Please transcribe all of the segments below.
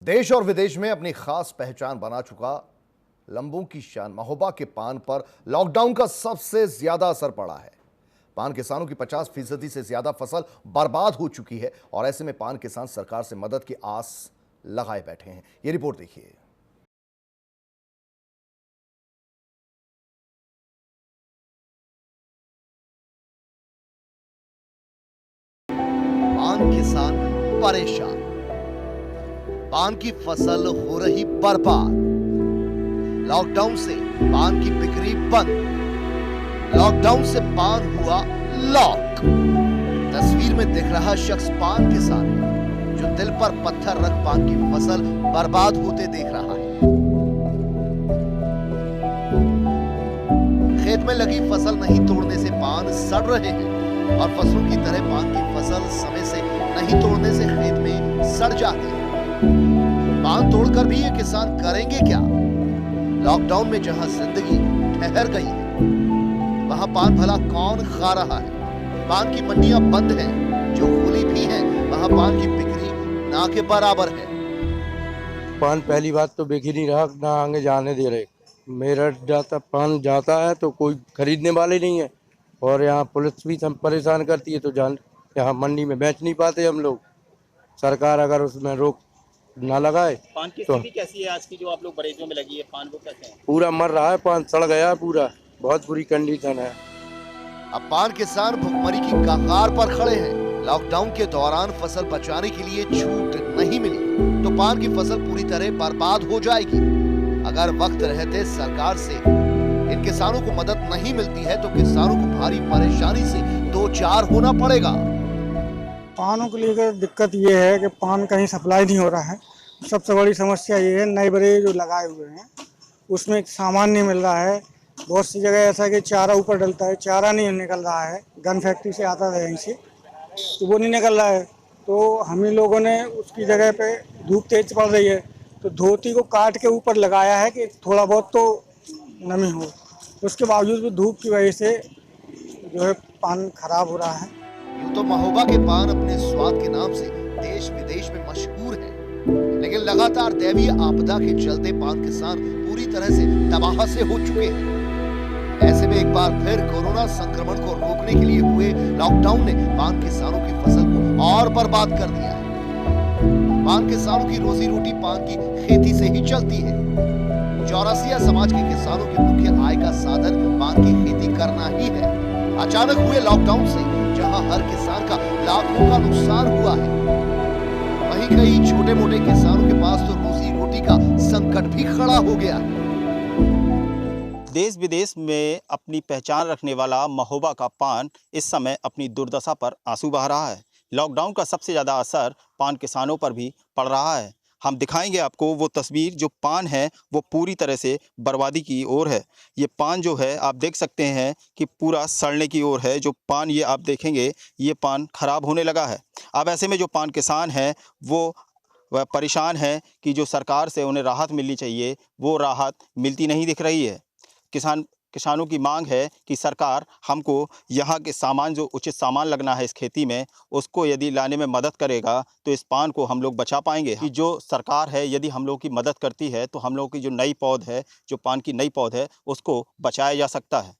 देश और विदेश में अपनी खास पहचान बना चुका लंबों की शान महोबा के पान पर लॉकडाउन का सबसे ज्यादा असर पड़ा है। पान किसानों की 50% से ज्यादा फसल बर्बाद हो चुकी है और ऐसे में पान किसान सरकार से मदद की आस लगाए बैठे हैं। यह रिपोर्ट देखिए। पान किसान परेशान, पान की फसल हो रही बर्बाद, लॉकडाउन से पान की बिक्री बंद, लॉकडाउन से पान हुआ लॉक। तस्वीर में दिख रहा शख्स पान किसान जो दिल पर पत्थर रख पान की फसल बर्बाद होते देख रहा है। खेत में लगी फसल नहीं तोड़ने से पान सड़ रहे हैं और फसलों की तरह पान की फसल समय से नहीं तोड़ने से खेत में सड़ जाती है। पान तोड़कर भी ये किसान करेंगे क्या? लॉकडाउन में जहां जिंदगी ठहर गई है वहां पान भला कौन खा रहा है? पान की मंडियां बंद हैं, जो खुली भी हैं वहां पान की बिक्री ना के बराबर है। पान पहली बात तो बिक ही नहीं रहा, ना आगे जाने दे रहे। मेरठ जाता पान जाता है तो कोई खरीदने वाले नहीं है और यहाँ पुलिस भी सब परेशान करती है, तो यहाँ मंडी में बेच नहीं पाते हम लोग। सरकार अगर उसमें रोक ना लगाए। पान की तो स्थिति कैसी है आज की, जो आप लोग बरेलियों में लगी है पान, वो कैसे है? पूरा मर रहा है, पान सड़ गया है पूरा, बहुत बुरी कंडीशन है। अब पान किसान भुखमरी की कगार पर खड़े हैं। लॉकडाउन के दौरान फसल बचाने के लिए छूट नहीं मिली तो पान की फसल पूरी तरह बर्बाद हो जाएगी। अगर वक्त रहते सरकार से इन किसानों को मदद नहीं मिलती है तो किसानों को भारी परेशानी से दो चार होना पड़ेगा। पानों को लेकर दिक्कत ये है कि पान कहीं सप्लाई नहीं हो रहा है। सबसे बड़ी समस्या ये है, नए बड़े जो लगाए हुए हैं उसमें सामान नहीं मिल रहा है। बहुत सी जगह ऐसा है कि चारा ऊपर डलता है, चारा नहीं निकल रहा है। गन फैक्ट्री से आता था यहीं से, तो वो नहीं निकल रहा है। तो हम ही लोगों ने उसकी जगह पे, धूप तेज पड़ रही है तो धोती को काट के ऊपर लगाया है कि थोड़ा बहुत तो नमी हो। उसके बावजूद भी धूप की वजह से जो है पान खराब हो रहा है। यूं तो महोबा के पान अपने स्वाद के नाम से देश विदेश में मशहूर है, लेकिन लगातार दैवीय आपदा के चलते पान किसान पूरी तरह से तबाह से हो चुके हैं। ऐसे में एक बार फिर कोरोना संक्रमण को रोकने के लिए हुए लॉकडाउन ने पान किसानों की फसल को और बर्बाद कर दिया है। पान किसानों की रोजी रोटी पान की खेती से ही चलती है। चौरसिया समाज के किसानों के मुख्य आय का साधन पान की खेती करना ही है। अचानक हुए लॉकडाउन से जहां हर किसान का लाखों का नुकसान हुआ है, वहीं कई छोटे मोटे किसानों के पास तो रोजी रोटी का संकट भी खड़ा हो गया है। देश विदेश में अपनी पहचान रखने वाला महोबा का पान इस समय अपनी दुर्दशा पर आंसू बहा रहा है। लॉकडाउन का सबसे ज़्यादा असर पान किसानों पर भी पड़ रहा है। हम दिखाएंगे आपको वो तस्वीर, जो पान है वो पूरी तरह से बर्बादी की ओर है। ये पान जो है आप देख सकते हैं कि पूरा सड़ने की ओर है। जो पान ये आप देखेंगे ये पान खराब होने लगा है। अब ऐसे में जो पान किसान हैं वह परेशान है कि जो सरकार से उन्हें राहत मिलनी चाहिए वो राहत मिलती नहीं दिख रही है। किसानों की मांग है कि सरकार हमको यहाँ के सामान, जो उचित सामान लगना है इस खेती में, उसको यदि लाने में मदद करेगा तो इस पान को हम लोग बचा पाएंगे। कि जो सरकार है यदि हम लोग की मदद करती है तो हम लोग की जो नई पौध है, जो पान की नई पौध है, उसको बचाया जा सकता है।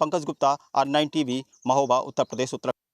Pankaj Gupta, R9 TV, Mahoba, Uttar Pradesh, Uttarakhand.